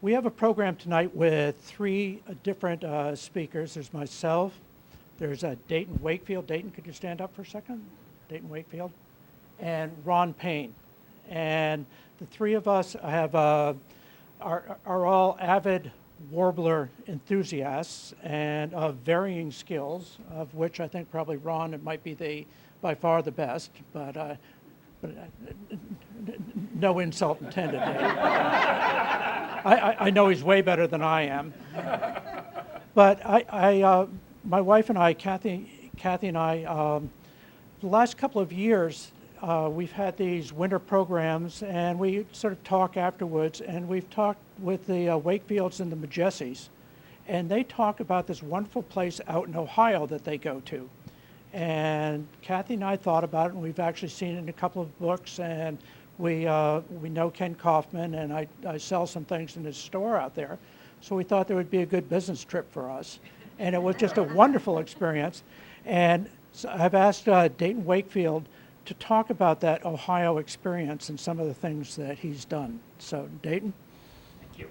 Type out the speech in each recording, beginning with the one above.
We have a program tonight with three different speakers. There's myself, there's Dayton Wakefield. Dayton, could you stand up for a second? Dayton Wakefield. And Ron Payne. And the three of us are all avid warbler enthusiasts and of varying skills, of which I think probably Ron it might be by far the best, but no insult intended. I know he's way better than I am. But my wife and I, Kathy and I, the last couple of years, we've had these winter programs, and we sort of talk afterwards, and we've talked with the Wakefields and the Majessies, and they talk about this wonderful place out in Ohio that they go to. And Kathy and I thought about it, and we've actually seen it in a couple of books, and we know Ken Kaufman, and I sell some things in his store out there. So we thought there would be a good business trip for us. And it was just a wonderful experience. And so I've asked Dayton Wakefield to talk about that Ohio experience and some of the things that he's done. So Dayton. Thank you.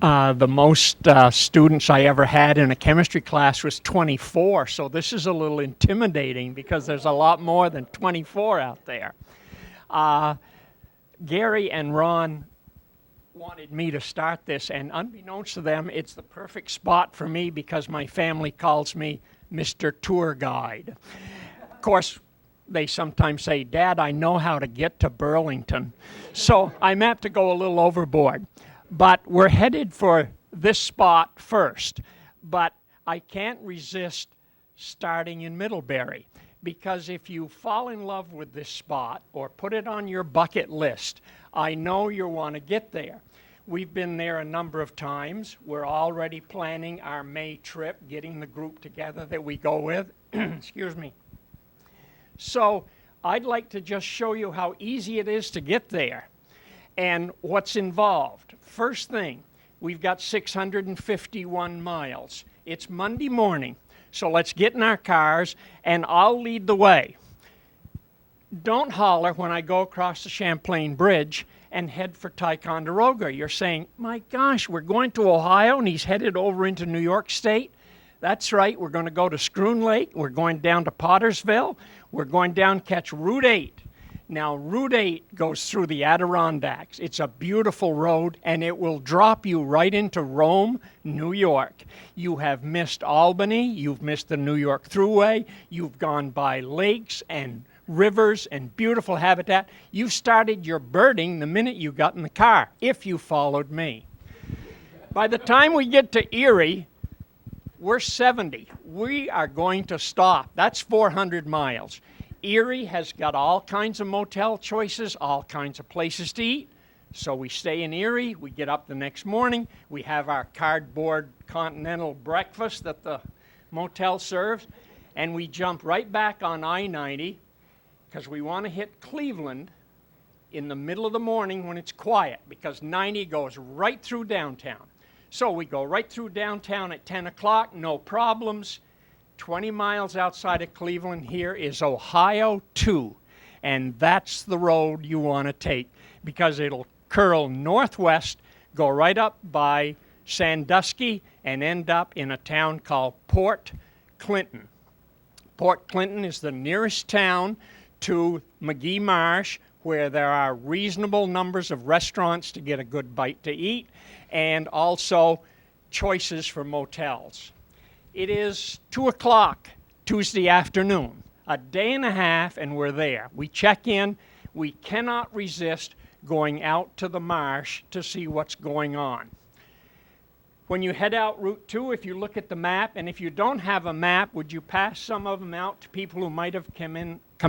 The most students I ever had in a chemistry class was 24, so this is a little intimidating because there's a lot more than 24 out there. Gary and Ron wanted me to start this, and unbeknownst to them, it's the perfect spot for me because my family calls me Mr. Tour Guide. Of course, they sometimes say, Dad, I know how to get to Burlington. So I'm apt to go a little overboard. But we're headed for this spot first. But I can't resist starting in Middlebury, because if you fall in love with this spot or put it on your bucket list, I know you want to get there. We've been there a number of times. We're already planning our May trip, getting the group together that we go with. Excuse me. So I'd like to just show you how easy it is to get there and what's involved. First thing, we've got 651 miles. It's Monday morning, so let's get in our cars and I'll lead the way. Don't holler when I go across the Champlain Bridge and head for Ticonderoga. You're saying, my gosh, we're going to Ohio and he's headed over into New York State? That's right, we're going to go to Schroon Lake, we're going down to Pottersville, we're going down, catch Route 8. Now, Route 8 goes through the Adirondacks. It's a beautiful road, and it will drop you right into Rome, New York. You have missed Albany, you've missed the New York Thruway, you've gone by lakes and rivers and beautiful habitat. You started your birding the minute you got in the car, if you followed me. By the time we get to Erie, we're 70. We are going to stop. That's 400 miles. Erie has got all kinds of motel choices, all kinds of places to eat. So we stay in Erie, we get up the next morning, we have our cardboard continental breakfast that the motel serves, and we jump right back on I-90 because we want to hit Cleveland in the middle of the morning when it's quiet, because 90 goes right through downtown. So we go right through downtown at 10 o'clock, no problems. 20 miles outside of Cleveland here is Ohio 2, and that's the road you want to take because it'll curl northwest, go right up by Sandusky, and end up in a town called Port Clinton. Port Clinton is the nearest town to McGee Marsh, where there are reasonable numbers of restaurants to get a good bite to eat, and also choices for motels. It is 2 o'clock Tuesday afternoon, a day and a half, and we're there. We check in. We cannot resist going out to the marsh to see what's going on. When you head out Route 2, if you look at the map, and if you don't have a map, would you pass some of them out to people who might have come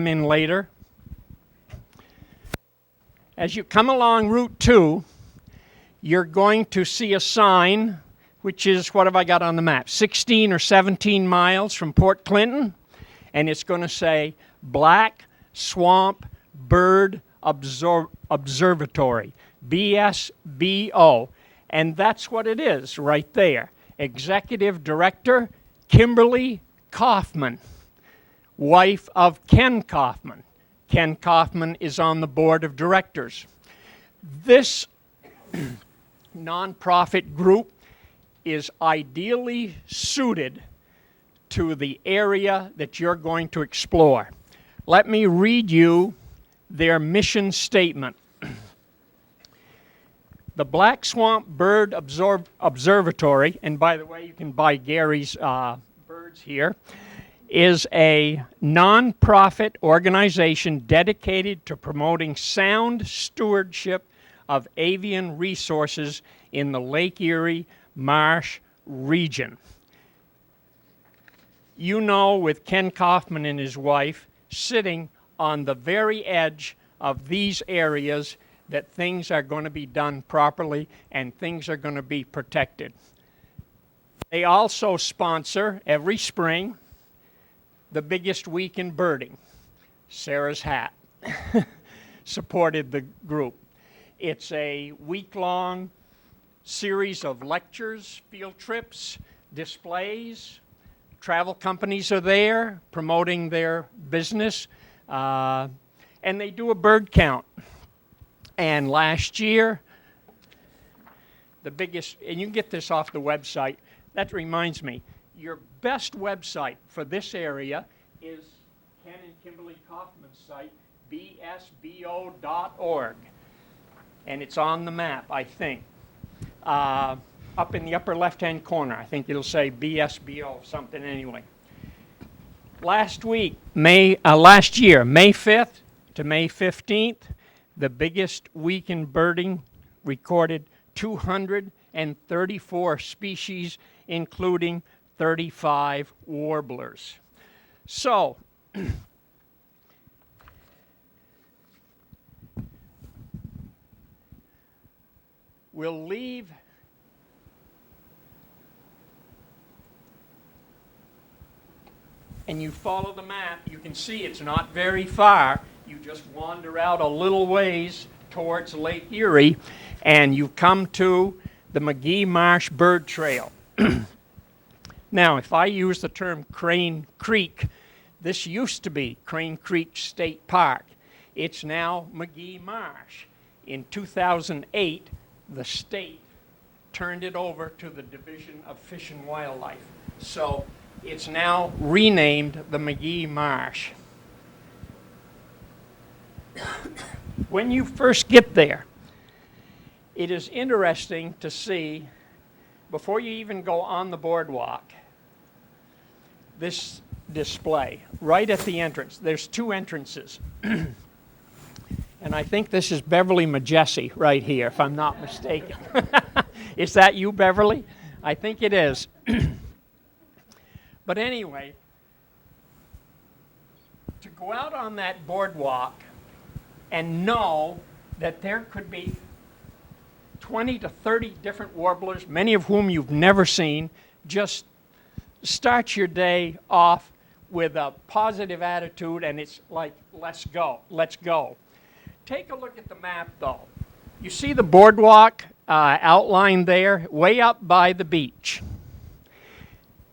in later? As you come along Route 2, you're going to see a sign, which is, what have I got on the map, 16 or 17 miles from Port Clinton, and it's going to say Black Swamp Bird Observatory, BSBO, and that's what it is right there. Executive Director Kimberly Kaufman. wife of Ken Kaufman. Ken Kaufman is on the board of directors. This nonprofit group is ideally suited to the area that you're going to explore. Let me read you their mission statement. The Black Swamp Bird Observatory, and by the way, you can buy Gary's birds here, is a nonprofit organization dedicated to promoting sound stewardship of avian resources in the Lake Erie Marsh region. You know, with Ken Kaufman and his wife sitting on the very edge of these areas, that things are going to be done properly and things are going to be protected. They also sponsor every spring the biggest week in birding. Sarah's hat supported the group. It's a week-long series of lectures, field trips, displays. Travel companies are there promoting their business, and they do a bird count. And last year, the biggest, and you can get this off the website. That reminds me, your best website for this area is Ken and Kimberly Kaufman's site, bsbo.org. And it's on the map, I think. Up in the upper left-hand corner, I think it'll say BSBO, something anyway. Last year, May 5th to May 15th, the biggest week in birding recorded 234 species, including 35 warblers. So, we'll leave and you follow the map. You can see it's not very far. You just wander out a little ways towards Lake Erie, and you come to the McGee Marsh Bird Trail. Now, if I use the term Crane Creek, this used to be Crane Creek State Park. It's now McGee Marsh. In 2008, the state turned it over to the Division of Fish and Wildlife. So it's now renamed the McGee Marsh. When you first get there, it is interesting to see, before you even go on the boardwalk, this display right at the entrance. There's two entrances. And I think this is Beverly Majessi right here, if I'm not mistaken. Is that you, Beverly? I think it is. But anyway, to go out on that boardwalk and know that there could be 20 to 30 different warblers, many of whom you've never seen, just start your day off with a positive attitude, and it's like, let's go, let's go. Take a look at the map, though. You see the boardwalk outlined there, way up by the beach.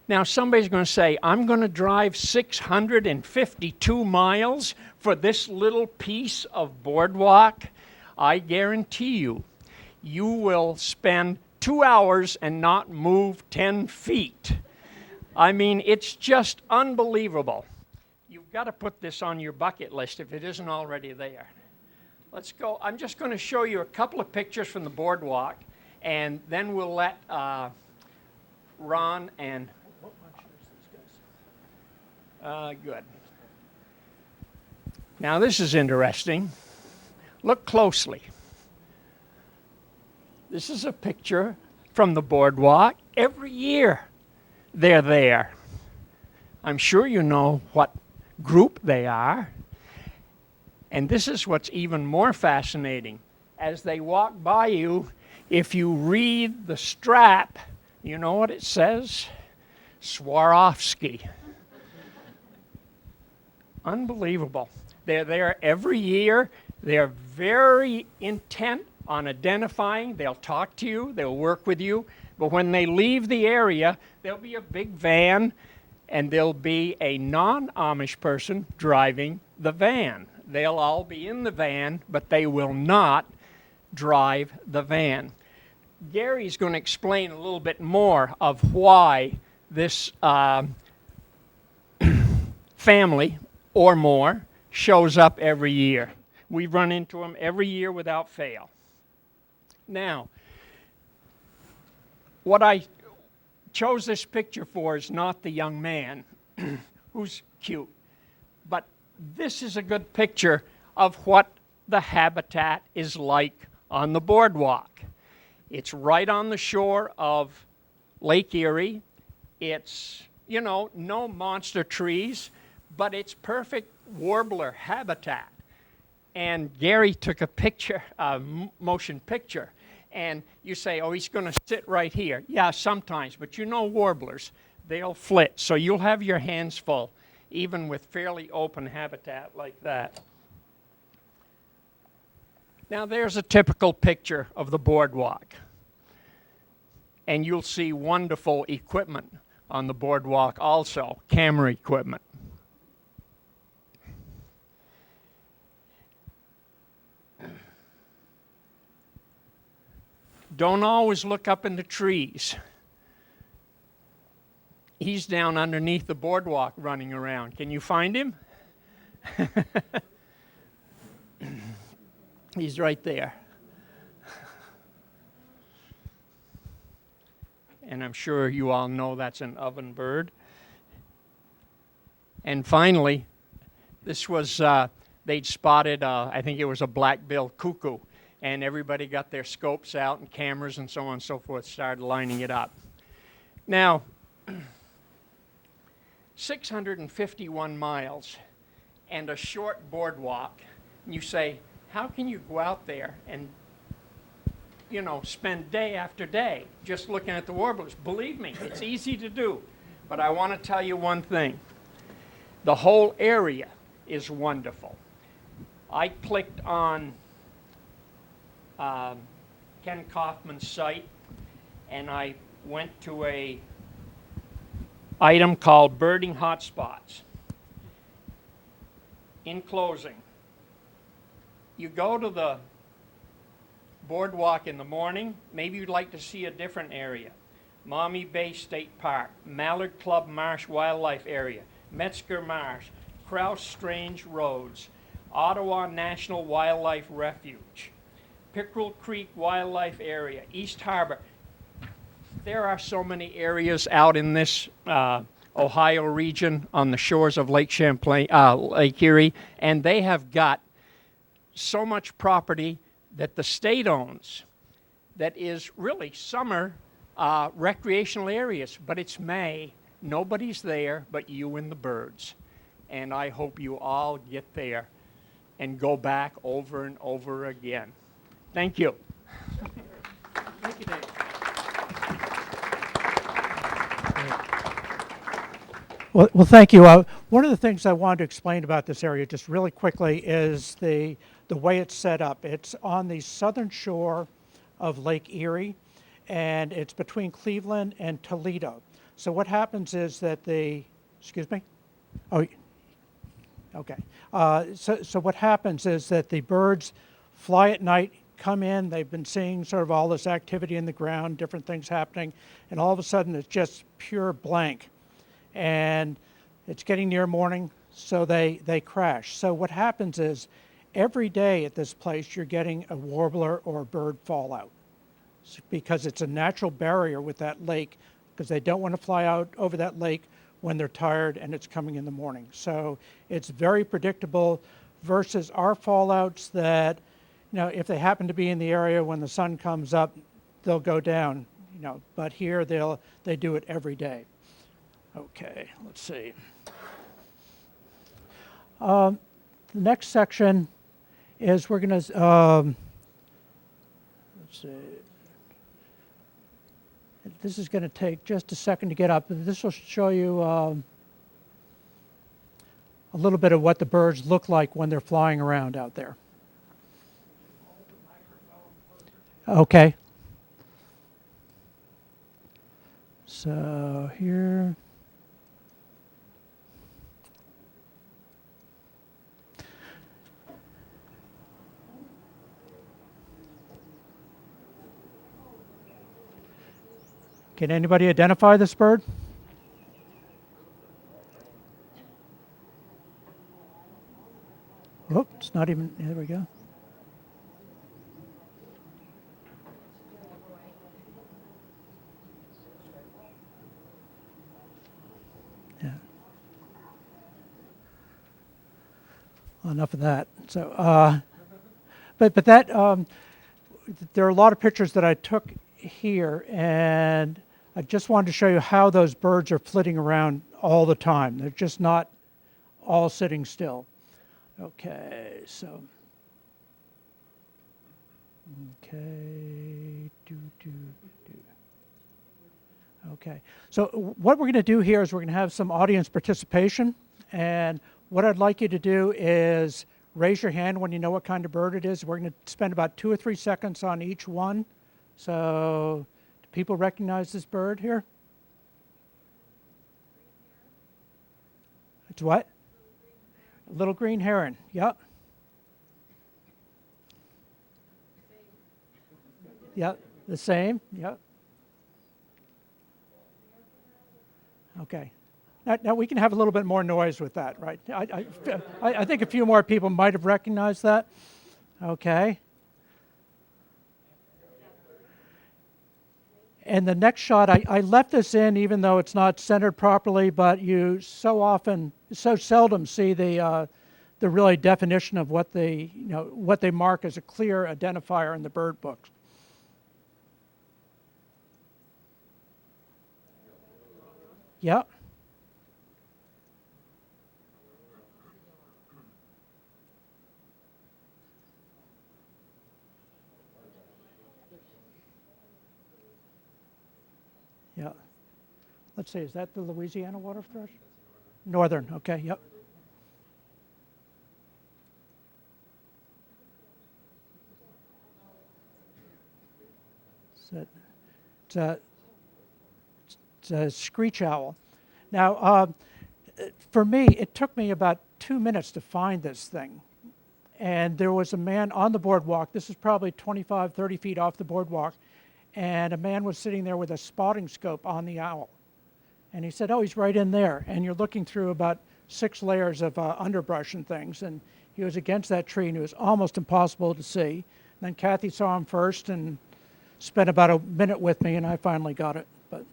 Now, somebody's going to say, I'm going to drive 652 miles for this little piece of boardwalk. I guarantee you, you will spend 2 hours and not move 10 feet. I mean, it's just unbelievable. You've got to put this on your bucket list if it isn't already there. Let's go. I'm just going to show you a couple of pictures from the boardwalk, and then we'll let Ron and... What bunch is these guys? Good. Now, this is interesting. Look closely. This is a picture from the boardwalk. Every year they're there. I'm sure you know what group they are. And this is what's even more fascinating. As they walk by you, if you read the strap, you know what it says? Swarovski. Unbelievable. They're there every year. They're very intent on identifying. They'll talk to you. They'll work with you. But when they leave the area, there'll be a big van, and there'll be a non-Amish person driving the van. They'll all be in the van, but they will not drive the van. Gary's going to explain a little bit more of why this family or more shows up every year. We run into them every year without fail. Now, what I chose this picture for is not the young man who's cute, but this is a good picture of what the habitat is like on the boardwalk. It's right on the shore of Lake Erie. It's, you know, no monster trees, but it's perfect warbler habitat. And Gary took a picture, motion picture, and you say, oh, he's going to sit right here. Yeah, sometimes, but you know warblers, they'll flit, so you'll have your hands full, even with fairly open habitat like that. Now there's a typical picture of the boardwalk. And you'll see wonderful equipment on the boardwalk also, camera equipment. Don't always look up in the trees. He's down underneath the boardwalk running around. Can you find him? He's right there. And I'm sure you all know that's an oven bird. And finally, this was, they'd spotted, I think it was a black-billed cuckoo, and everybody got their scopes out and cameras and so on and so forth, started lining it up. Now, 651 miles and a short boardwalk, and you say, how can you go out there and, you know, spend day after day just looking at the warblers? Believe me, it's easy to do. But I want to tell you one thing. The whole area is wonderful. I clicked on Ken Kaufman's site, and I went to a item called Birding Hotspots. In closing, you go to the boardwalk in the morning, maybe you'd like to see a different area. Maumee Bay State Park, Mallard Club Marsh Wildlife Area, Metzger Marsh, Crouse Strange Roads, Ottawa National Wildlife Refuge, Pickerel Creek Wildlife Area, East Harbor. There are so many areas out in this Ohio region on the shores of Lake Champlain, Lake Erie, and they have got so much property that the state owns that is really summer recreational areas, but it's May. Nobody's there but you and the birds. And I hope you all get there and go back over and over again. Thank you. Thank you, Dave. Well, thank you. One of the things I wanted to explain about this area just really quickly is the way it's set up. It's on the southern shore of Lake Erie, and it's between Cleveland and Toledo. So what happens is that excuse me? Oh, okay. So what happens is that the birds fly at night, come in, they've been seeing sort of all this activity in the ground, different things happening, and all of a sudden it's just pure blank. And it's getting near morning, so they crash. So what happens is every day at this place you're getting a warbler or a bird fallout because it's a natural barrier with that lake because they don't want to fly out over that lake when they're tired and it's coming in the morning. So it's very predictable versus our fallouts that, you know, if they happen to be in the area when the sun comes up, they'll go down, you know, but here they do it every day. Okay, let's see. The next section is we're going to, let's see. This is going to take just a second to get up. This will show you a little bit of what the birds look like when they're flying around out there. Okay. So here. Can anybody identify this bird? Oh, it's not even, there we go. Yeah. Well, enough of that. So, but that, there are a lot of pictures that I took here, and I just wanted to show you how those birds are flitting around all the time. They're just not all sitting still. Okay, so. Okay, Okay, so what we're going to do here is we're going to have some audience participation, and what I'd like you to do is raise your hand when you know what kind of bird it is. We're going to spend about 2 or 3 seconds on each one. So, do people recognize this bird here? It's what? A little green heron, yep. Yep, the same, yep. Okay. Now we can have a little bit more noise with that, right? I think a few more people might have recognized that. Okay. And the next shot, I left this in even though it's not centered properly, but you so seldom see the really definition of what what they mark as a clear identifier in the bird books. Yep. Yeah. Let's see, is that the Louisiana water thrush? Northern, okay, yep. It's a screech owl. Now, for me, it took me about 2 minutes to find this thing. And there was a man on the boardwalk. This is probably 25, 30 feet off the boardwalk. And a man was sitting there with a spotting scope on the owl. And he said, oh, he's right in there. And you're looking through about 6 layers of underbrush and things. And he was against that tree, and it was almost impossible to see. And then Kathy saw him first and spent about a minute with me, and I finally got it. But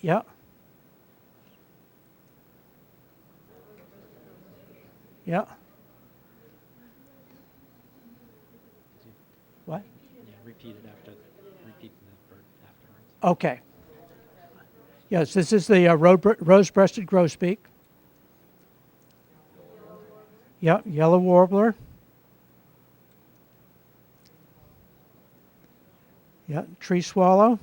yeah. Yeah. What? Yeah, repeat the bird afterwards. Okay. Yes, this is the rose-breasted grosbeak. Yeah, yellow warbler. Yeah, tree swallow.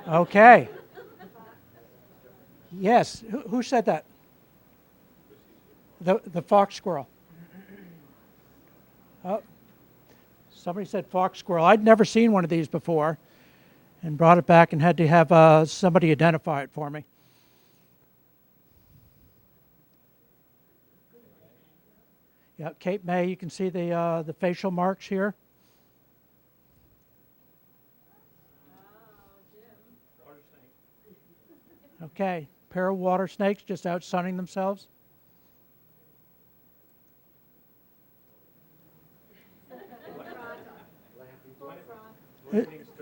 Okay. Yes, who said that? The fox squirrel. Oh, somebody said fox squirrel. I'd never seen one of these before, and brought it back and had to have somebody identify it for me. Yeah, Cape May, you can see the facial marks here. Okay, pair of water snakes just out sunning themselves.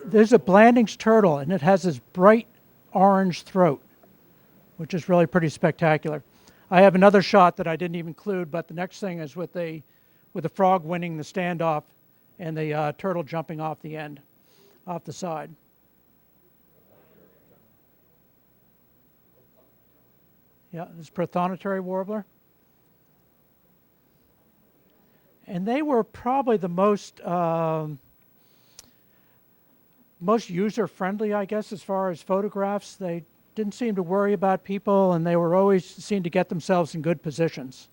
There's a Blanding's turtle, and it has this bright orange throat, which is really pretty spectacular. I have another shot that I didn't even include, but the next thing is with the frog winning the standoff and the turtle jumping off the end, off the side. Yeah, this is prothonotary warbler. And they were probably the most user-friendly, I guess, as far as photographs. They didn't seem to worry about people, and they were always seemed to get themselves in good positions.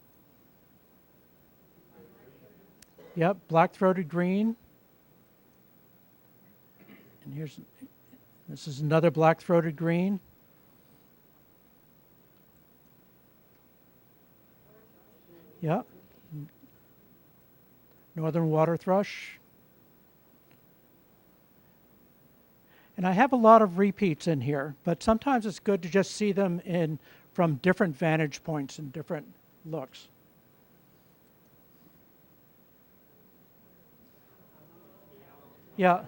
Yep, black-throated green. And this is another black-throated green. Yep. northern water thrush. And I have a lot of repeats in here, but sometimes it's good to just see them from different vantage points and different looks. Yeah.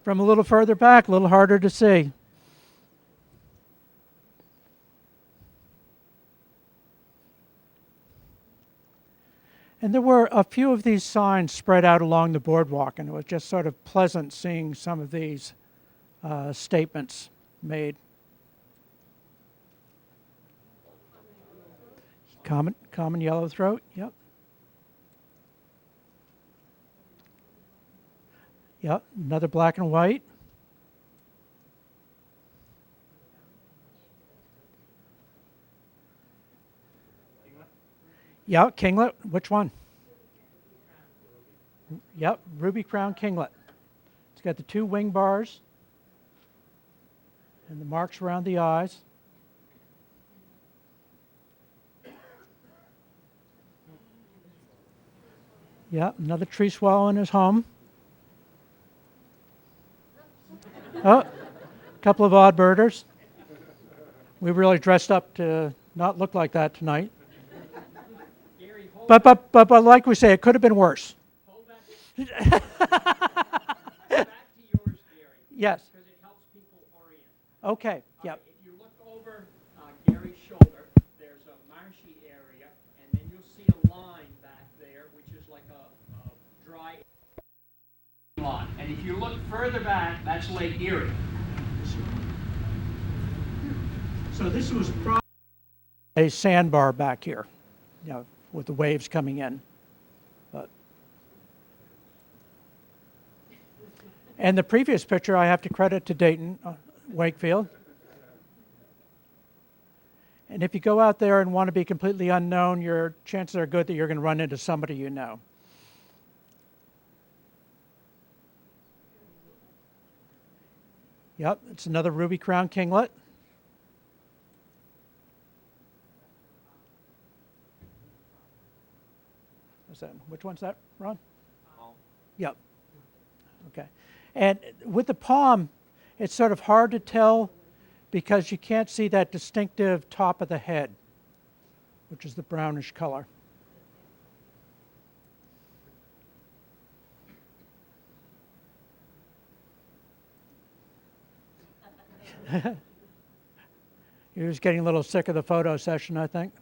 From a little further back, a little harder to see. And there were a few of these signs spread out along the boardwalk, and it was just sort of pleasant seeing some of these statements made. Common yellowthroat, yep. Yep, another black and white. Yeah, kinglet, which one? Yep, ruby crown kinglet. It's got the 2 wing bars and the marks around the eyes. Yep, another tree swallow in his home. Oh, a couple of odd birders. We really dressed up to not look like that tonight. But like we say, it could have been worse. Hold that. Back to yours, Gary. Yes. Because it helps people orient. Okay. Yep. If you look over Gary's shoulder, there's a marshy area, and then you'll see a line back there, which is like a dry line. And if you look further back, that's Lake Erie. So this was probably a sandbar back here, you know, with the waves coming in. And the previous picture I have to credit to Dayton Wakefield. And if you go out there and want to be completely unknown, your chances are good that you're going to run into somebody you know. Yep, it's another ruby crown kinglet. Which one's that, Ron? Palm. Yep. Okay. And with the palm, it's sort of hard to tell because you can't see that distinctive top of the head, which is the brownish color. He was getting a little sick of the photo session, I think.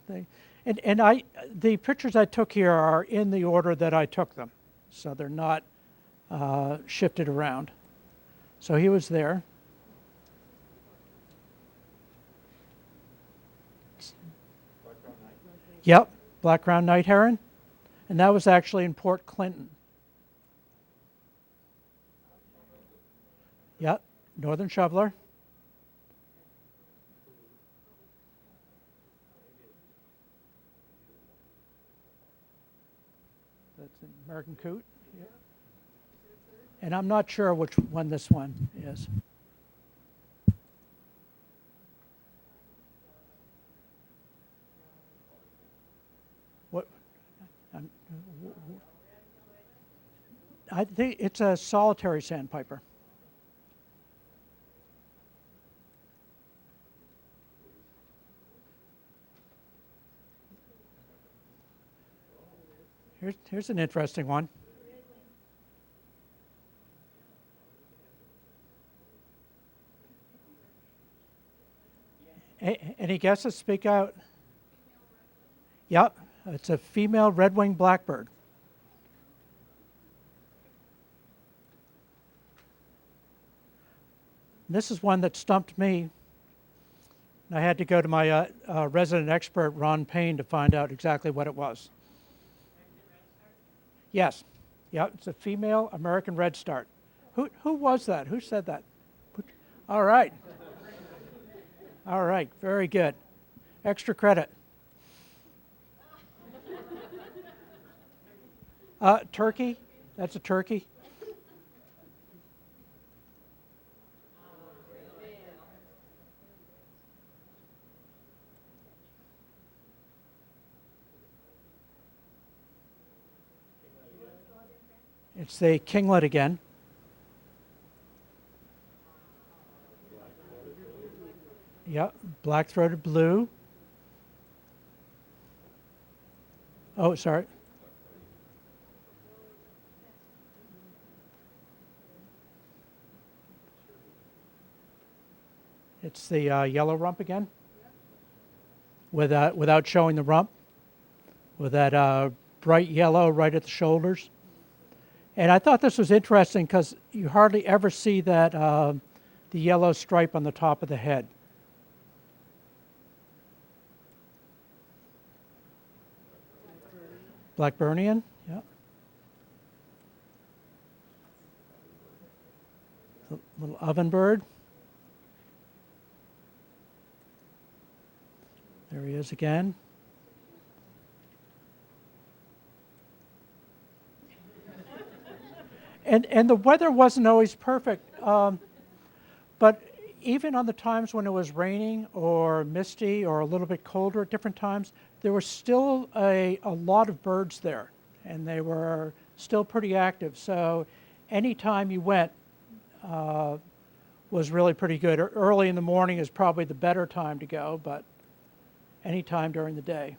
The pictures I took here are in the order that I took them, so they're not shifted around. So he was there. Yep, black-crowned night heron, and that was actually in Port Clinton. Yep, northern shoveler. That's an American coot. Yep. And I'm not sure which one this one is. What? I think it's a solitary sandpiper. Here's an interesting one. Any guesses? Speak out. Yep, it's a female red-winged blackbird. This is one that stumped me. I had to go to my resident expert, Ron Payne, to find out exactly what it was. Yes. Yeah, it's a female American redstart. Who was that? Who said that? All right. All right, very good. Extra credit. Turkey. That's a turkey. It's the kinglet again. Yep, black-throated blue. Oh, sorry. It's the yellow rump again, without showing the rump, with that bright yellow right at the shoulders. And I thought this was interesting because you hardly ever see that the yellow stripe on the top of the head. Blackburnian, yeah. The little oven bird. There he is again. And the weather wasn't always perfect, but even on the times when it was raining or misty or a little bit colder at different times, there were still a lot of birds there, and they were still pretty active. So any time you went was really pretty good. Early in the morning is probably the better time to go, but any time during the day.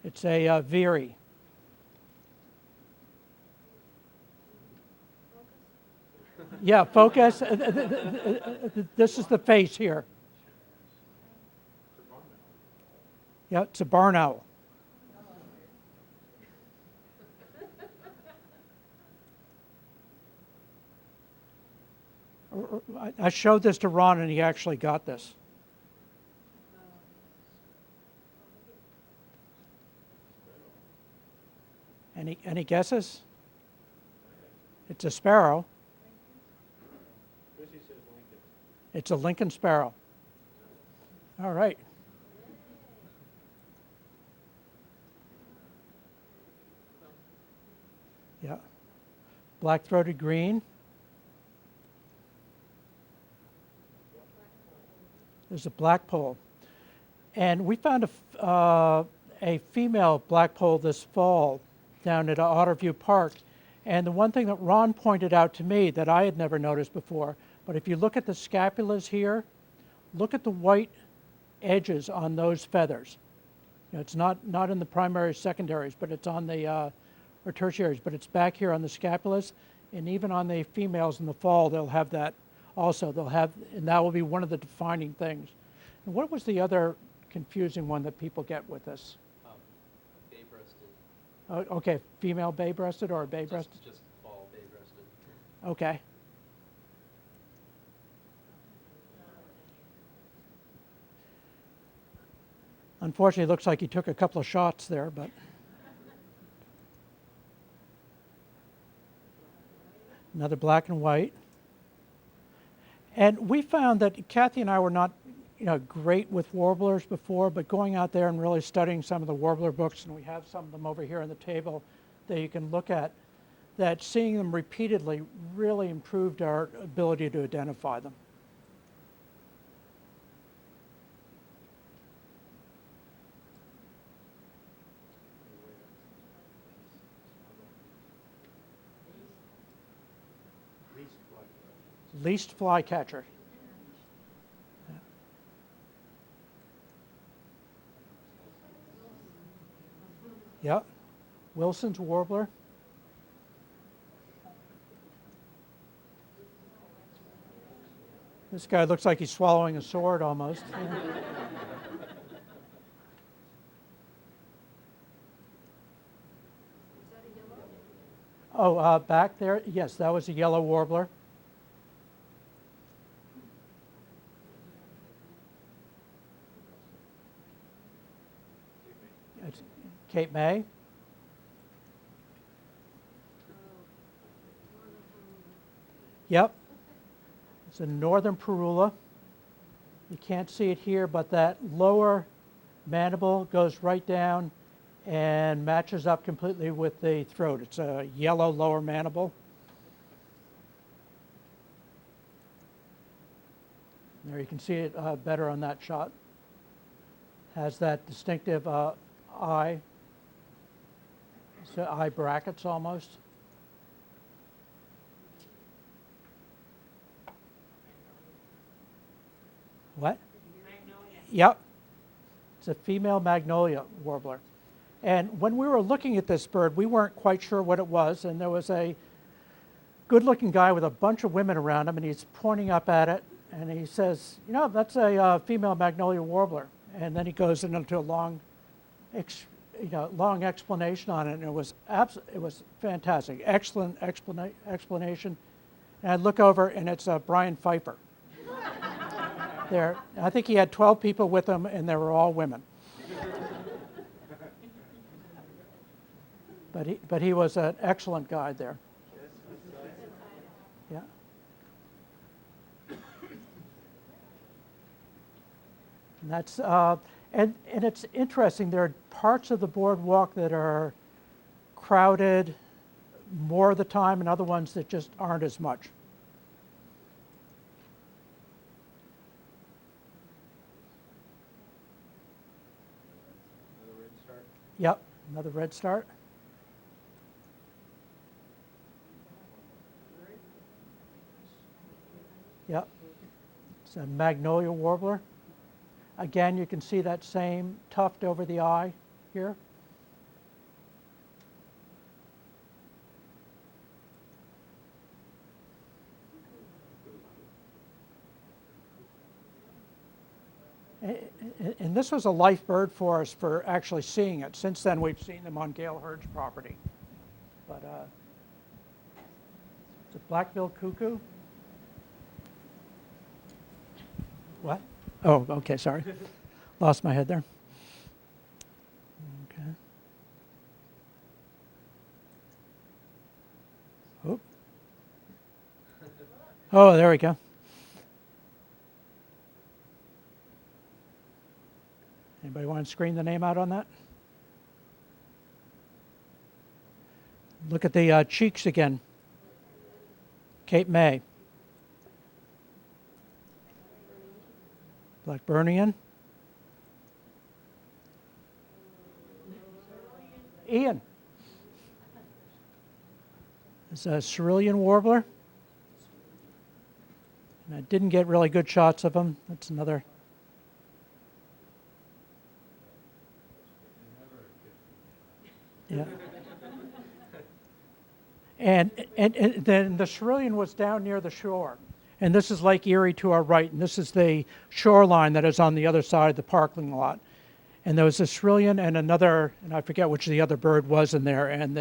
It's a veery. Yeah, focus. This is the face here. Yeah, it's a barn owl. I showed this to Ron, and he actually got this. Any guesses? It's a sparrow. It's a Lincoln sparrow. All right. Yeah. Black-throated green. There's a blackpoll. And we found a female blackpoll this fall down at Otterview Park. And the one thing that Ron pointed out to me that I had never noticed before, but if you look at the scapulas here, look at the white edges on those feathers. You know, it's not in the primaries, secondaries, but it's on the, or tertiaries, but it's back here on the scapulas. And even on the females in the fall, they'll have that also. They'll have, and that will be one of the defining things. And what was the other confusing one that people get with this? Bay-breasted. Okay, female bay-breasted or bay-breasted? Just fall bay-breasted. Okay. Unfortunately, it looks like he took a couple of shots there, but. Another black and white. And we found that Kathy and I were not, great with warblers before, but going out there and really studying some of the warbler books, and we have some of them over here on the table that you can look at, that seeing them repeatedly really improved our ability to identify them. Least flycatcher. Yep. Wilson's warbler. This guy looks like he's swallowing a sword almost. Oh, back there, yes, that was a yellow warbler. It's Cape May. Yep. It's a northern parula. You can't see it here, but that lower mandible goes right down and matches up completely with the throat. It's a yellow lower mandible. There you can see it better on that shot. Has that distinctive eye, so eye brackets almost. What? Yep. It's a female magnolia warbler. And when we were looking at this bird, we weren't quite sure what it was, and there was a good-looking guy with a bunch of women around him, and he's pointing up at it, and he says, you know, that's a female magnolia warbler. And then he goes into a long, long explanation on it, and it was fantastic, excellent explanation. And I look over, and it's Brian Pfeiffer. There, I think he had 12 people with him, and they were all women. But he was an excellent guide there. Yeah. And that's and it's interesting. There are parts of the boardwalk that are crowded more of the time, and other ones that just aren't as much. Another red start. Yep, another red start. Yep, it's a magnolia warbler. Again, you can see that same tuft over the eye here. And this was a life bird for us for actually seeing it. Since then, we've seen them on Gail Hurd's property. But it's a black-billed cuckoo. What? Oh, okay, sorry. Lost my head there. Okay. Oop. Oh, there we go. Anybody want to screen the name out on that? Look at the cheeks again. Cape May. Blackburnian. Ian. It's a cerulean warbler. And I didn't get really good shots of him. That's another. Yeah. And then the cerulean was down near the shore. And this is Lake Erie to our right, and this is the shoreline that is on the other side of the parking lot. And there was a cerulean and another, and I forget which the other bird was in there, and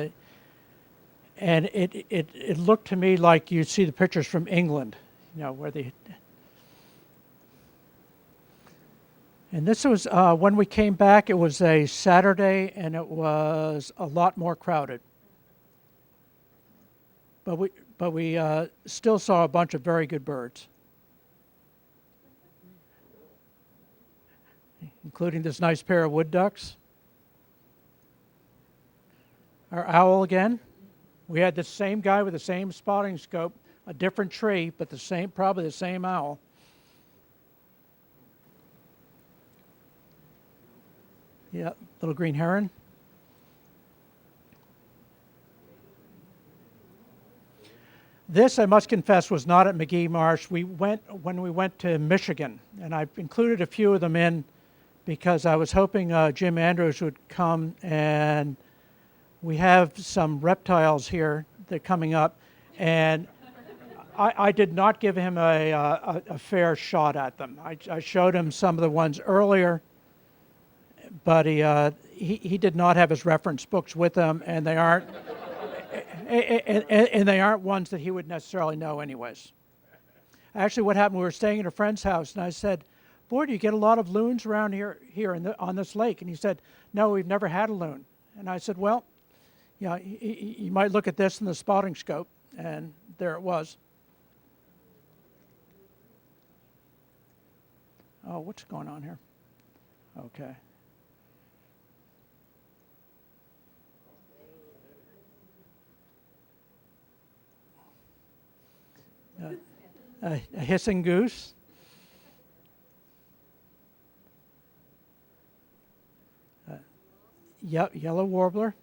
it looked to me like you see the pictures from England, you know, where the. And this was when we came back. It was a Saturday, and it was a lot more crowded. But we still saw a bunch of very good birds, including this nice pair of wood ducks. Our owl again. We had the same guy with the same spotting scope, a different tree, but probably the same owl. Yeah, little green heron. This, I must confess, was not at McGee Marsh. When we went to Michigan, and I included a few of them in because I was hoping Jim Andrews would come, and we have some reptiles here that are coming up, and I did not give him a fair shot at them. I showed him some of the ones earlier, but he did not have his reference books with him, and they aren't. And they aren't ones that he would necessarily know anyways. Actually, what happened, we were staying at a friend's house, and I said, boy, do you get a lot of loons around here on this lake? And he said, no, we've never had a loon. And I said, well, you know, you might look at this in the spotting scope, and there it was. Oh, what's going on here? Okay. A hissing goose. Yep, yellow warbler.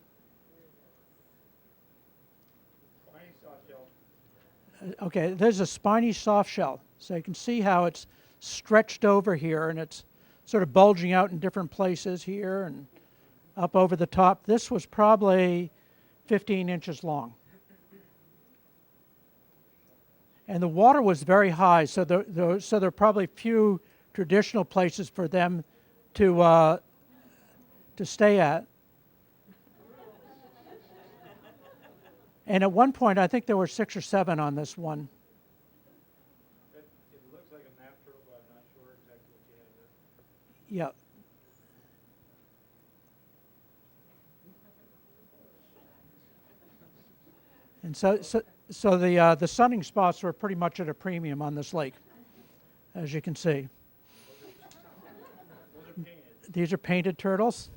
Okay, there's a spiny soft shell. So you can see how it's stretched over here and it's sort of bulging out in different places here and up over the top. This was probably 15 inches long. And the water was very high, so there are probably few traditional places for them to stay at. And at one point, I think there were 6 or 7 on this one. It looks like a map turtle, but I'm not sure exactly what you have there. Yeah. And so the sunning spots were pretty much at a premium on this lake, as you can see. These are painted turtles.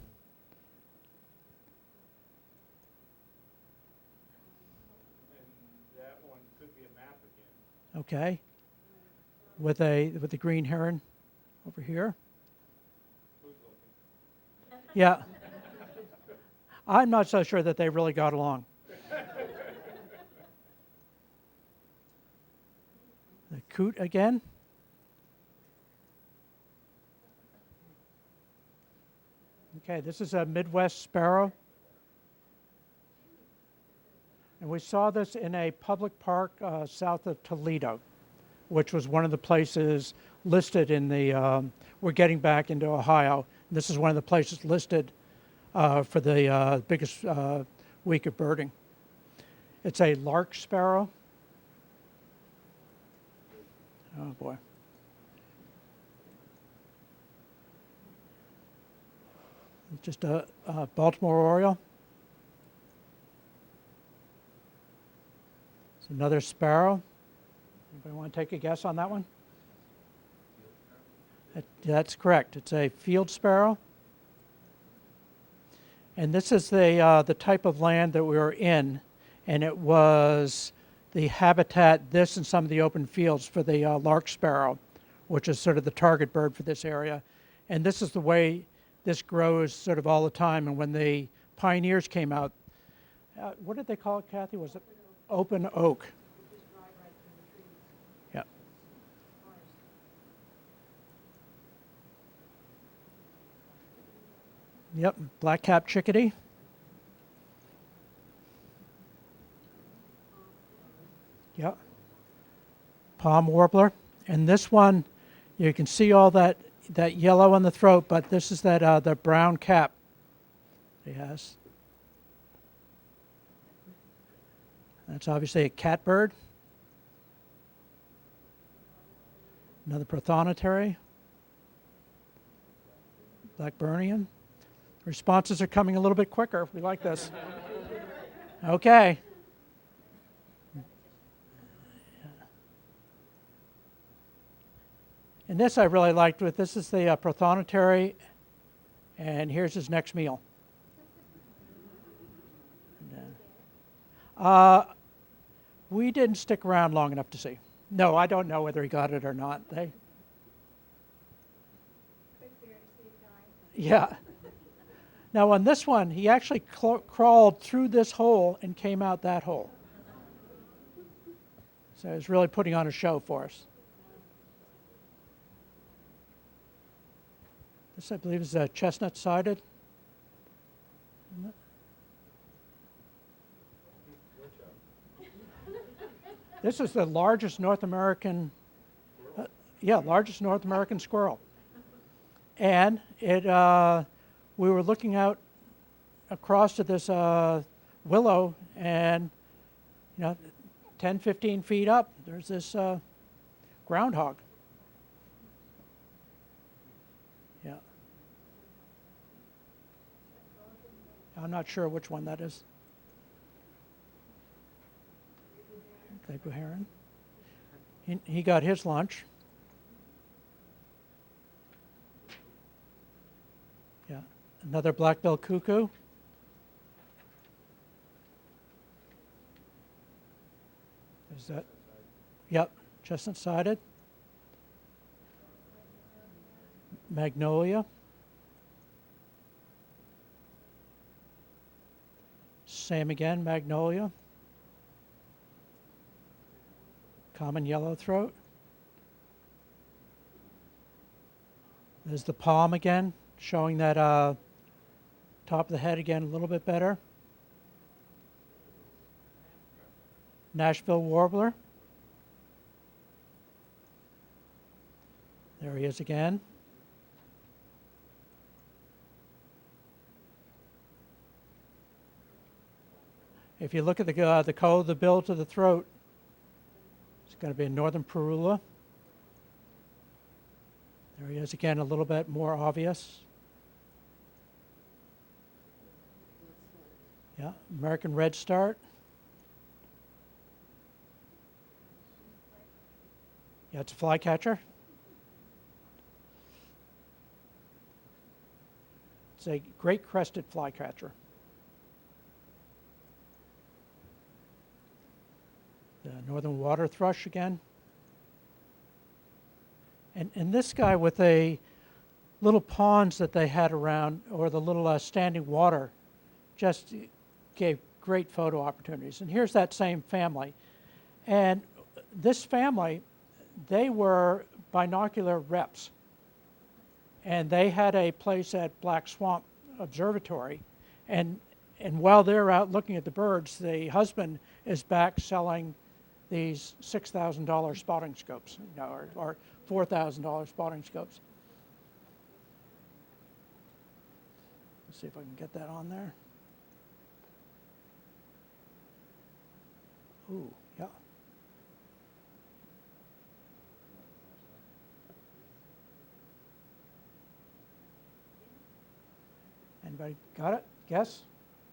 And that one could be a map again. Okay. With the green heron over here. Who's looking? Yeah. I'm not so sure that they really got along. The coot again. Okay, this is a Midwest sparrow. And we saw this in a public park south of Toledo, which was one of the places listed in the, we're getting back into Ohio. This is one of the places listed for the biggest week of birding. It's a lark sparrow. Oh boy. Just a Baltimore Oriole. It's another sparrow. Anybody want to take a guess on that one? That's correct. It's a field sparrow. And this is the type of land that we were in, and it was the habitat, this and some of the open fields for the lark sparrow, which is sort of the target bird for this area. And this is the way this grows sort of all the time. And when the pioneers came out, what did they call it, Kathy? Was it open oak? Yeah. Yep, black-capped chickadee. Yep. Palm warbler. And this one, you can see all that yellow on the throat, but this is that the brown cap he has. That's obviously a catbird. Another prothonotary. Blackburnian. Responses are coming a little bit quicker. We like this. Okay. And this I really liked. This is the prothonotary, and here's his next meal. We didn't stick around long enough to see. No, I don't know whether he got it or not. Yeah. Now on this one, he actually crawled through this hole and came out that hole. So he's really putting on a show for us. This, I believe, is a chestnut-sided. This is the largest North American, largest North American squirrel. And it, we were looking out across to this willow, and 10, 15 feet up, there's this groundhog. Yeah. I'm not sure which one that is. Claypool heron. He got his lunch. Yeah, another black-billed cuckoo. Is that? Yep, chestnut-sided. Magnolia. Same again, magnolia. Common yellowthroat. There's the palm again, showing that top of the head again a little bit better. Nashville warbler. There he is again. If you look at the color of the bill to the throat, it's going to be a northern parula. There he is again, a little bit more obvious. Yeah, American redstart. Yeah, it's a flycatcher. It's a great crested flycatcher. The northern water thrush again. And this guy with a little ponds that they had around, or the little standing water, just gave great photo opportunities. And here's that same family. And this family, they were binocular reps. And they had a place at Black Swamp Observatory. And while they're out looking at the birds, the husband is back selling these $6,000 spotting scopes, you know, or $4,000 spotting scopes. Let's see if I can get that on there. Ooh, yeah. Anybody got it? Guess?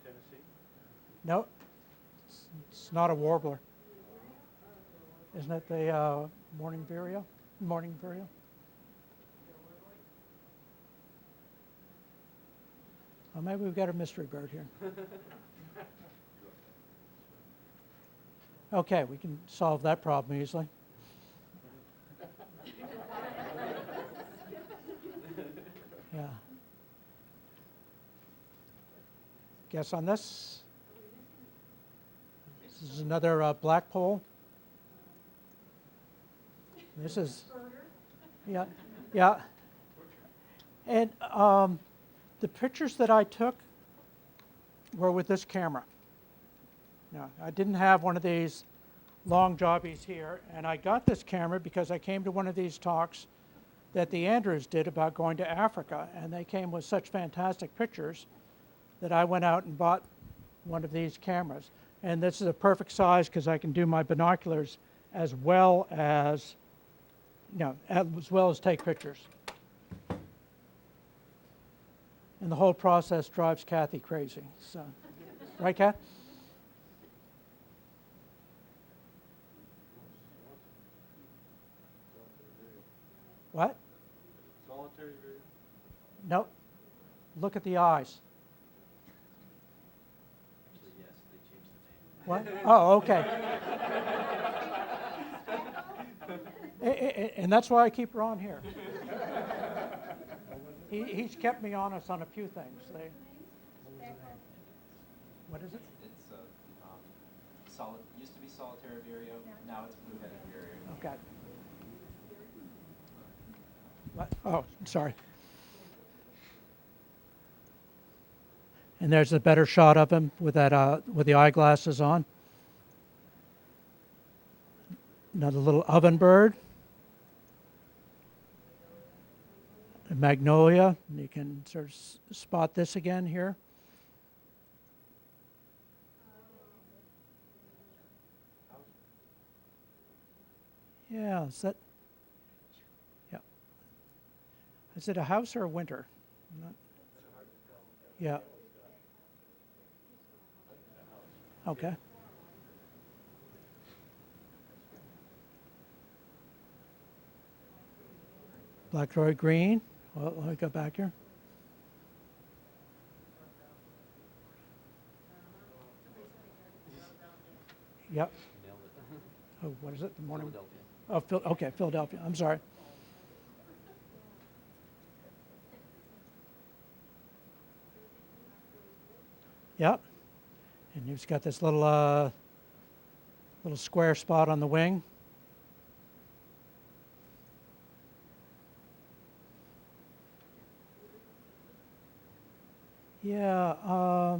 Tennessee? No, it's not a warbler. Isn't it the morning vireo? Morning vireo? Well, maybe we've got a mystery bird here. Okay, we can solve that problem easily. Yeah. Guess on this? This is another blackpoll. This is, yeah, yeah. And the pictures that I took were with this camera. Now, I didn't have one of these long jobbies here, and I got this camera because I came to one of these talks that the Andrews did about going to Africa, and they came with such fantastic pictures that I went out and bought one of these cameras. And this is a perfect size because I can do my binoculars as well as, you know, as well as take pictures. And the whole process drives Kathy crazy. So, right, Kath? What? Solitary vireo? Nope. Look at the eyes. Actually, yes, they changed the name. What? Oh, okay. And that's why I keep Ron here. He's kept me honest on a few things. What is it? It's used to be solitary vireo, now it's blue-headed vireo. Okay. What? Oh, sorry. And there's a better shot of him with that with the eyeglasses on. Another little oven bird. A magnolia. You can sort of spot this again here. Yeah, is that? Yeah. Is it a house or a winter? Not, yeah. Okay. Black-throated green. Well, let me go back here. Yep. Nailed it. Oh, what is it? The morning. Philadelphia. Oh, okay, Philadelphia. I'm sorry. Yep. And he's got this little little square spot on the wing. Yeah.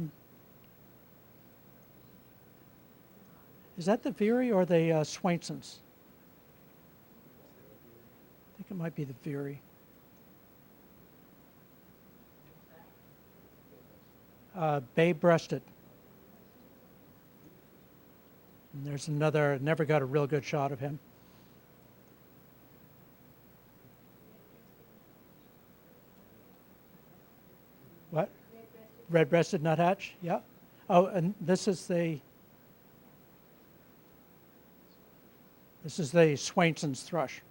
Is that the Veery or the Swainsons? I think it might be the Veery. Bay-breasted. And there's another, never got a real good shot of him. What? Red-breasted nuthatch, yeah. Oh, and this is the Swainson's thrush.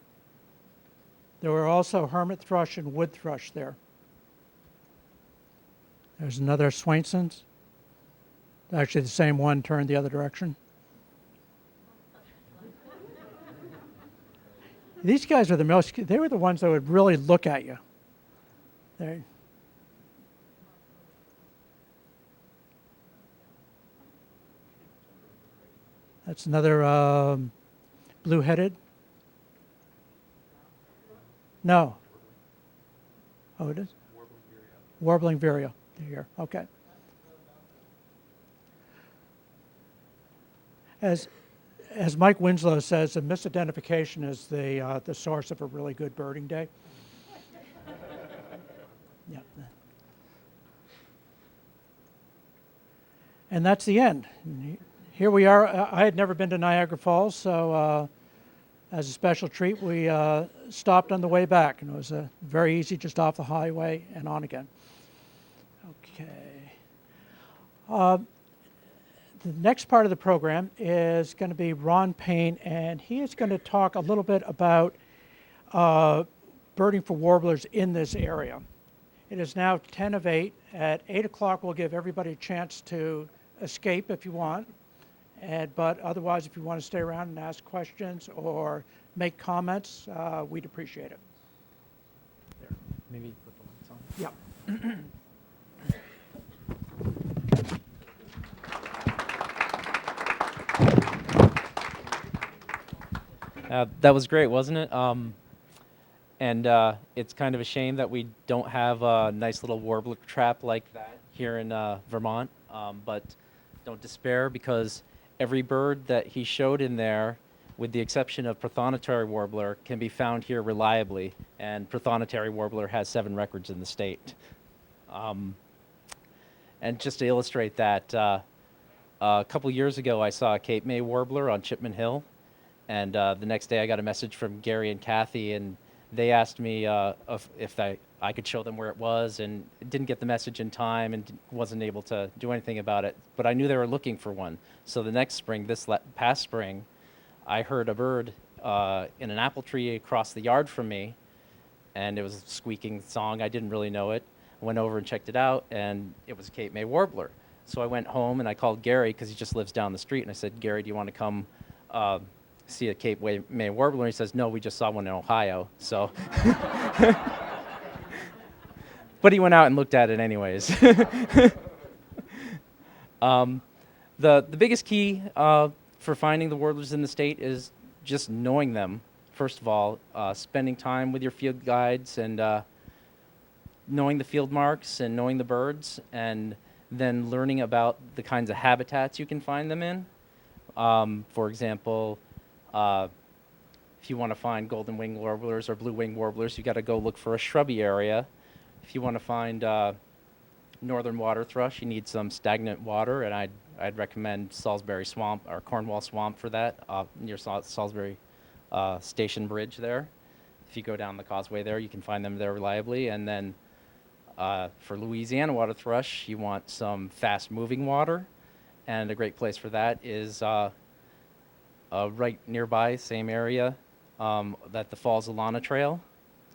There were also hermit thrush and wood thrush there. There's another Swainson's. Actually, the same one turned the other direction. These guys are they were the ones that would really look at you. That's another blue-headed. No. Oh, it is? Warbling vireo. There you go. Okay. As Mike Winslow says, a misidentification is the source of a really good birding day. Yeah. And that's the end. Here we are. I had never been to Niagara Falls, so as a special treat, we stopped on the way back, and it was very easy, just off the highway and on again. Okay. The next part of the program is going to be Ron Payne, and he is going to talk a little bit about birding for warblers in this area. It is now 10 of 8. At 8 o'clock, we'll give everybody a chance to escape if you want. But otherwise, if you want to stay around and ask questions or make comments, we'd appreciate it. There. Maybe put the lights on. Yeah. That was great, wasn't it? And it's kind of a shame that we don't have a nice little warbler trap like that here in Vermont. But don't despair, because every bird that he showed in there, with the exception of prothonotary warbler, can be found here reliably. And prothonotary warbler has 7 records in the state. And just to illustrate that, a couple years ago I saw a Cape May warbler on Chipman Hill. And the next day I got a message from Gary and Kathy, and they asked me if I could show them where it was, and didn't get the message in time and wasn't able to do anything about it. But I knew they were looking for one. So the next spring, this past spring, I heard a bird in an apple tree across the yard from me, and it was a squeaking song. I didn't really know it. I went over and checked it out, and it was a Cape May warbler. So I went home and I called Gary, because he just lives down the street, and I said, Gary, do you want to come see a Cape May warbler? And he says, no, we just saw one in Ohio. So, but he went out and looked at it anyways. The biggest key for finding the warblers in the state is just knowing them. First of all, spending time with your field guides and knowing the field marks and knowing the birds, and then learning about the kinds of habitats you can find them in. For example, if you want to find golden wing warblers or blue wing warblers, you got to go look for a shrubby area. If you want to find northern water thrush, you need some stagnant water, and I'd recommend Salisbury Swamp or Cornwall Swamp for that, near Salisbury Station Bridge there. If you go down the causeway there, you can find them there reliably. And then for Louisiana water thrush, you want some fast-moving water, and a great place for that is right nearby, same area, that the Falls Alana Trail.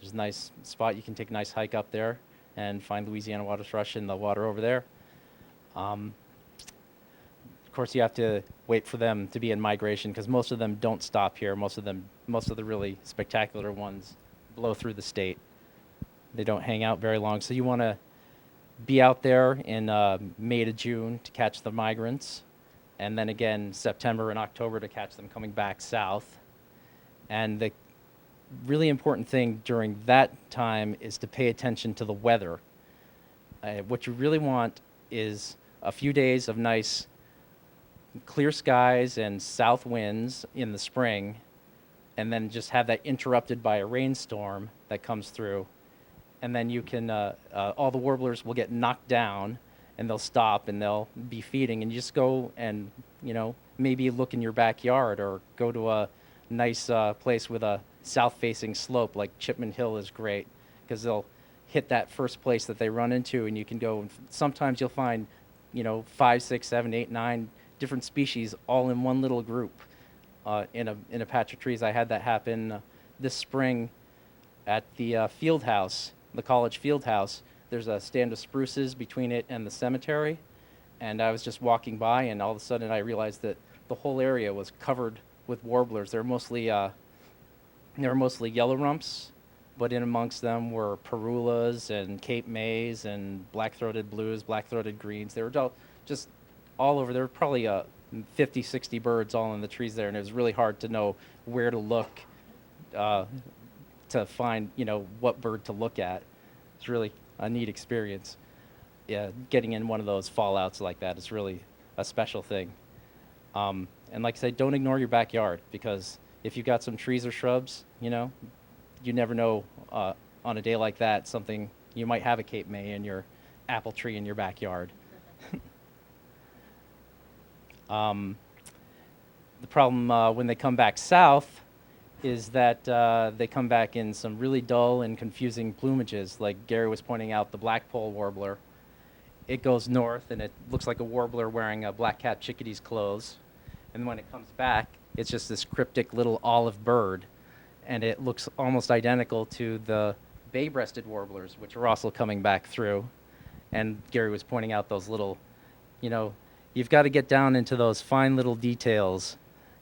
There's a nice spot. You can take a nice hike up there and find Louisiana water thrush in the water over there. Of course, you have to wait for them to be in migration, because most of them don't stop here. Most of the really spectacular ones blow through the state. They don't hang out very long. So you want to be out there in May to June to catch the migrants, and then again September and October to catch them coming back south. And the really important thing during that time is to pay attention to the weather. What you really want is a few days of nice clear skies and south winds in the spring, and then just have that interrupted by a rainstorm that comes through. And then you can, all the warblers will get knocked down, and they'll stop and they'll be feeding, and you just go and, you know, maybe look in your backyard or go to a nice place with a south-facing slope, like Chipman Hill is great, because they'll hit that first place that they run into, and you can go, and sometimes you'll find, you know, 5, 6, 7, 8, 9 different species all in one little group in a patch of trees. I had that happen this spring at the field house, the college field house. There's a stand of spruces between it and the cemetery, and I was just walking by, and all of a sudden I realized that the whole area was covered with warblers. They're mostly yellow rumps, but in amongst them were parulas and Cape Mays and black-throated blues, black-throated greens. They were just all over. There were probably 50, 60 birds all in the trees there, and it was really hard to know where to look to find, you know, what bird to look at. It's really a neat experience. Yeah, getting in one of those fallouts like that is really a special thing. And like I said, don't ignore your backyard, because if you've got some trees or shrubs, you know, you never know on a day like that, you might have a Cape May in your apple tree in your backyard. The problem when they come back south is that they come back in some really dull and confusing plumages. Like Gary was pointing out, the blackpoll warbler. It goes north and it looks like a warbler wearing a black-capped chickadee's clothes. And when it comes back, it's just this cryptic little olive bird. And it looks almost identical to the bay-breasted warblers, which are also coming back through. And Gary was pointing out those little, you know, you've got to get down into those fine little details,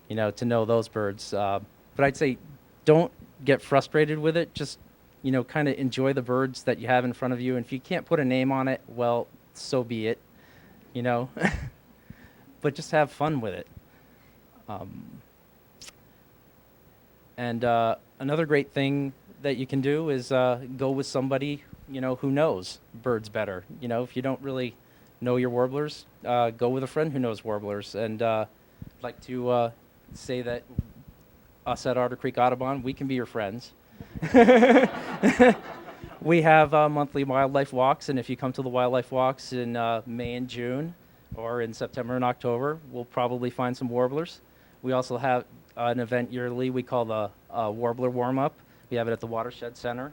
you know, to know those birds. But I'd say don't get frustrated with it. Just, you know, kind of enjoy the birds that you have in front of you. And if you can't put a name on it, well, so be it, you know. But just have fun with it. And another great thing that you can do is go with somebody, you know, who knows birds better. You know, if you don't really know your warblers, go with a friend who knows warblers. And I'd like to say that us at Otter Creek Audubon, we can be your friends. We have monthly wildlife walks, and if you come to the wildlife walks in May and June, or in September and October, we'll probably find some warblers. We also have an event yearly we call the Warbler Warm-Up. We have it at the Watershed Center.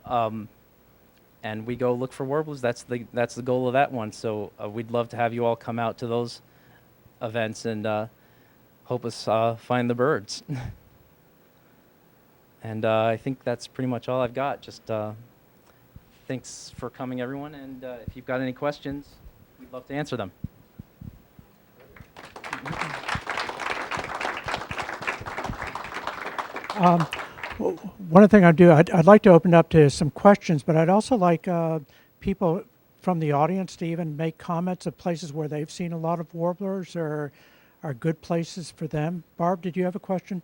And we go look for warblers. That's the goal of that one. So we'd love to have you all come out to those events and help us find the birds. And I think that's pretty much all I've got. Just thanks for coming, everyone. And if you've got any questions, we'd love to answer them. One thing I'd do, I'd like to open up to some questions, but I'd also like people from the audience to even make comments of places where they've seen a lot of warblers or are good places for them. Barb, did you have a question?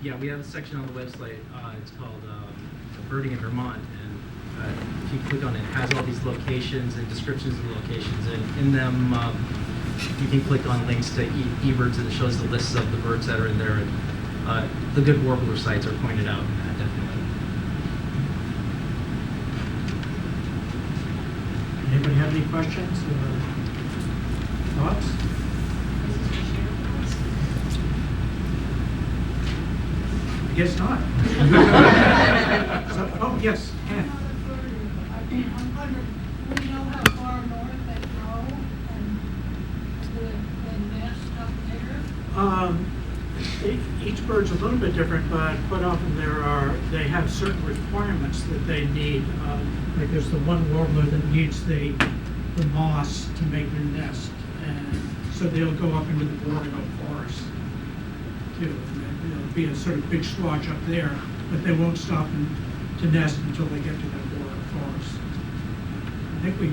Yeah, we have a section on the website. It's called Birding in Vermont, and if you click on it, it has all these locations and descriptions of the locations, and in them you can click on links to eBirds, and it shows the lists of the birds that are in there. And the good warbler sites are pointed out in that, definitely. Anybody have any questions or thoughts? I guess not. So, oh, yes, Ann. I'm wondering, we know how far north they go and the nest up there? Each bird's a little bit different, but quite often they have certain requirements that they need. Like there's the one warbler that needs the moss to make their nest, and so they'll go up into the boreal forest. too. And there'll be a sort of big splotch up there, but they won't stop to nest until they get to that border forest. I think we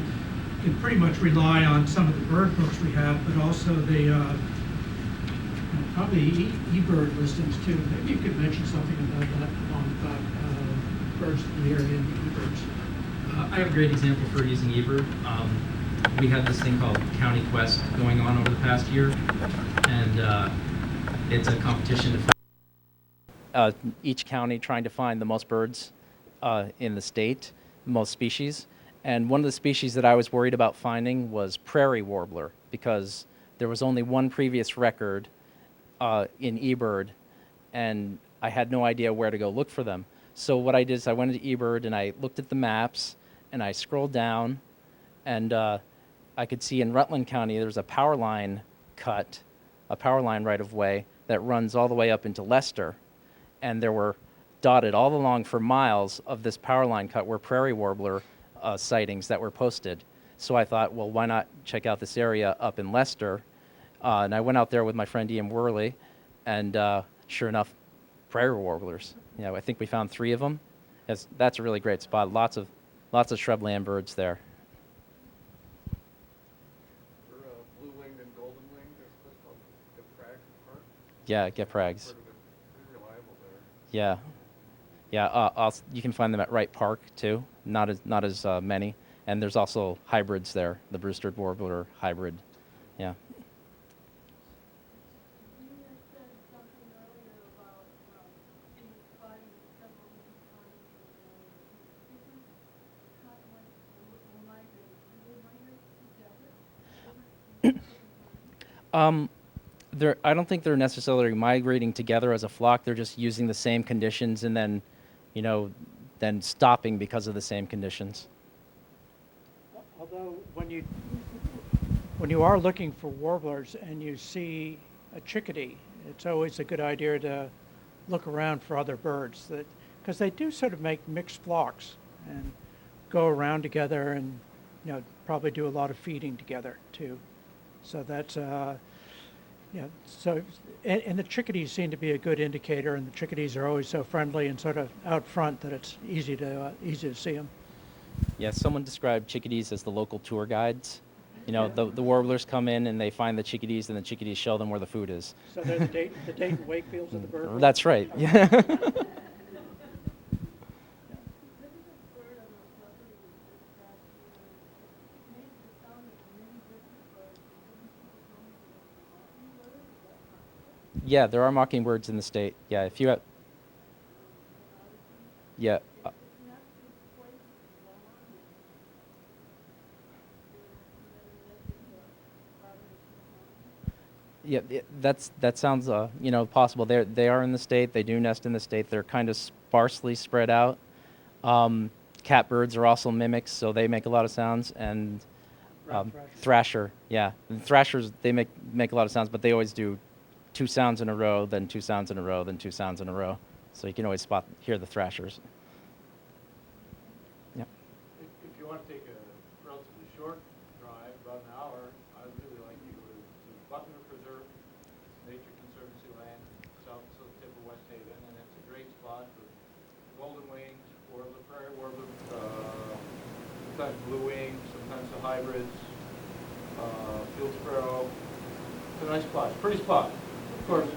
can pretty much rely on some of the bird books we have, but also the probably eBird listings too. Maybe you could mention something about that about birds in the area and eBirds. I have a great example for using eBird. We have this thing called County Quest going on over the past year, and it's a competition to each county trying to find the most birds in the state, most species. And one of the species that I was worried about finding was prairie warbler, because there was only one previous record in eBird, and I had no idea where to go look for them. So what I did is I went into eBird and I looked at the maps and I scrolled down, and I could see in Rutland County there's a power line cut, a power line right-of-way that runs all the way up into Leicester, and there were dotted all along for miles of this power line cut were prairie warbler sightings that were posted. So I thought, well, why not check out this area up in Leicester? And I went out there with my friend Ian Worley, and sure enough, prairie warblers. You know, I think we found 3 of them. That's a really great spot. Lots of shrubland birds there. For blue-winged and golden-winged, there's a place called the Prague Park. Yeah, Geprags. Pretty reliable there. Yeah, you can find them at Wright Park too. Not as many. And there's also hybrids there. The Brewster warbler hybrid. Yeah. You had said something earlier about spotting several different kinds of migrate. Do they migrate together? I don't think they're necessarily migrating together as a flock. They're just using the same conditions and then, then stopping because of the same conditions. Although when you are looking for warblers and you see a chickadee, it's always a good idea to look around for other birds, because they do sort of make mixed flocks and go around together and probably do a lot of feeding together too. So that's so and the chickadees seem to be a good indicator, and the chickadees are always so friendly and sort of out front that it's easy to see them. Yeah, someone described chickadees as the local tour guides. The warblers come in and they find the chickadees, and the chickadees show them where the food is. So they're the Dayton Wakefields of the bird world? That's right. Yeah. Yeah, there are mockingbirds in the state. Yeah, if you have. Yeah. Yeah, that sounds possible. They are in the state. They do nest in the state. They're kind of sparsely spread out. Catbirds are also mimics, so they make a lot of sounds. And thrasher, yeah, and thrashers, they make a lot of sounds, but they always do 2 sounds in a row, then 2 sounds in a row, then 2 sounds in a row. So you can always hear the thrashers. Yep. If you want to take a relatively short drive, about an hour, I'd really like you to go to Butner Preserve, Nature Conservancy land, south tip of West Haven, and it's a great spot for golden wings, warbler, prairie warbler, sometimes blue wings, sometimes the hybrids, field sparrow. It's a nice spot. It's a pretty spot. Of course,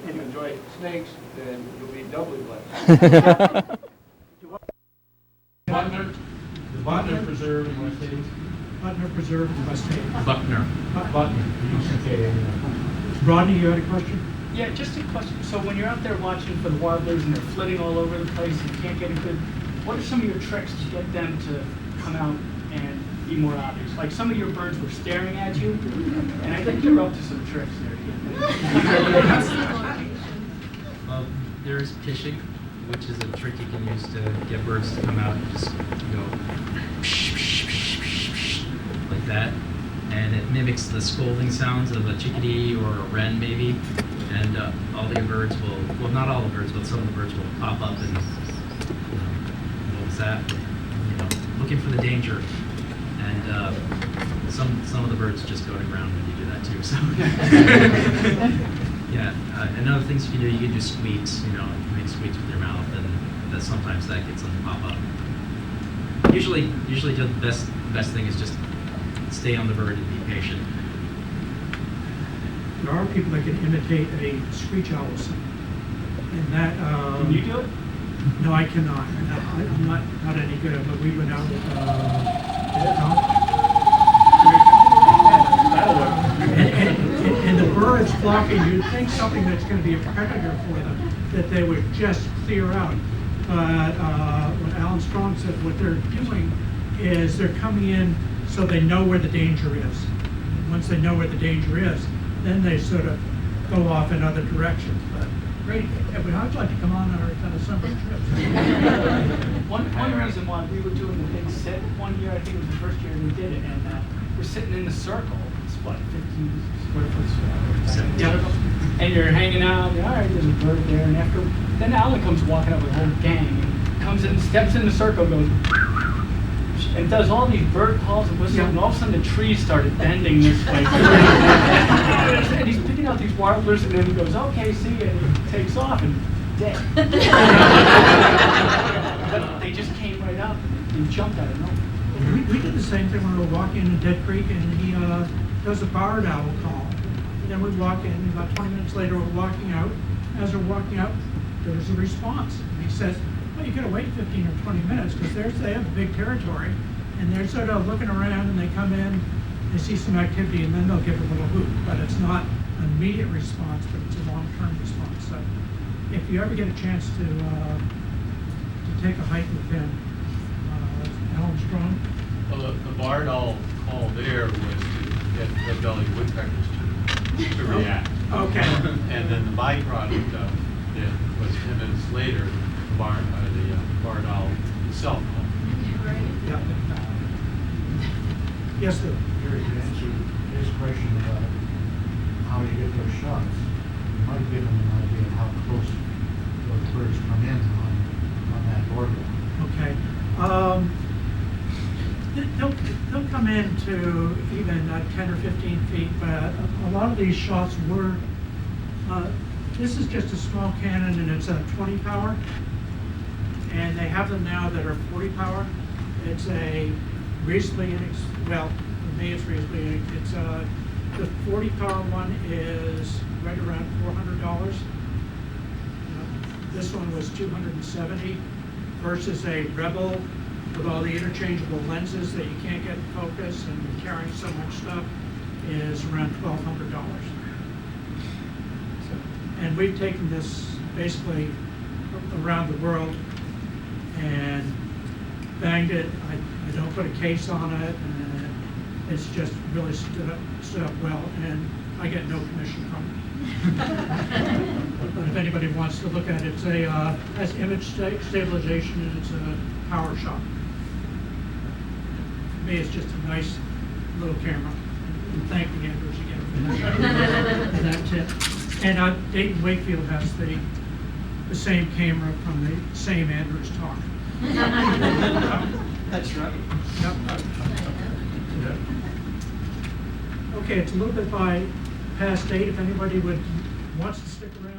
if you enjoy snakes, then you'll be doubly blessed. Butner, the Butner Preserve in West Haven. Butner Preserve in West Haven. Buckner. Butner. Rodney, you had a question? Yeah, just a question. So when you're out there watching for the warblers and they're flitting all over the place, you can't get a good. What are some of your tricks to get them to come out and be more obvious? Like some of your birds were staring at you, and I think you're up to some tricks there. Well, there's pitching, which is a trick you can use to get birds to come out and just go like that. And it mimics the scolding sounds of a chickadee or a wren maybe. And all the birds will, well, not all the birds, but some of the birds will pop up and, what was that? Looking for the danger. And some of the birds just go to ground when you do that too. So Yeah, and other things you can do, you can do squeaks, you know, you can make squeaks with your mouth, and sometimes that gets them to pop up. Usually the best thing is just stay on the bird and be patient. There are people that can imitate a screech owl sing. And that, Can you do it? no, I cannot. I'm not any good, but we went out with, That'll work. and the birds flocking, you'd think something that's going to be a predator for them, that they would just clear out. But what Alan Strong said, what they're doing is they're coming in so they know where the danger is. Once they know where the danger is, then they sort of go off in other directions. But great, I'd like to come on our kind of summer trips. One reason why we were doing the big sit one year, I think it was the first year we did it, and we're sitting in the circle. It's what, 15 square foot circle? And you're hanging out, all right, there's a bird there, and then Alan comes walking up with a whole gang, and comes in, steps in the circle, goes, and does all these bird calls and whistles, and all of a sudden the trees started bending this way. And he's picking out these warblers, and then he goes, okay, see ya, and he takes off, and dead. But they just came right up, and they jumped out of nowhere. We did the same thing when we were walking in Dead Creek, and he does a barred owl call. And then we walk in, and about 20 minutes later, we're walking out. As we're walking out, there's a response. And he says, well, you gotta wait 15 or 20 minutes, because they have a big territory, and they're sort of looking around, and they come in, they see some activity, and then they'll give a little hoot. But it's not an immediate response, but it's a long-term response. So if you ever get a chance to take a hike with him, Alan Strong. Well, the barred owl call there was to get the belly woodpeckers to react. Okay. And then the byproduct of it was 10 minutes later, the barred owl itself called. Yeah. Yes, sir. Gary, to answer his question about how you get those shots, you might give him an idea of how close those birds come in on that border. Okay. They'll come in to even 10 or 15 feet, but a lot of these shots were, this is just a small cannon, and it's a 20 power, and they have them now that are 40 power. It's a reasonably, well, for me it's reasonably, it's the 40 power one is right around $400. This one was $270 versus a Rebel with all the interchangeable lenses that you can't get in focus and carrying so much stuff is around $1,200. And we've taken this basically around the world and banged it. I don't put a case on it, and it's just really stood up well, and I get no commission from it. But if anybody wants to look at it, it's has image stabilization, and it's a power shot. For me, it's just a nice little camera. And thank the Andrews again for that tip. And Dayton Wakefield has the same camera from the same Andrews talk. That's right. Yep. Okay, it's a little bit past 8. If anybody wants to stick around.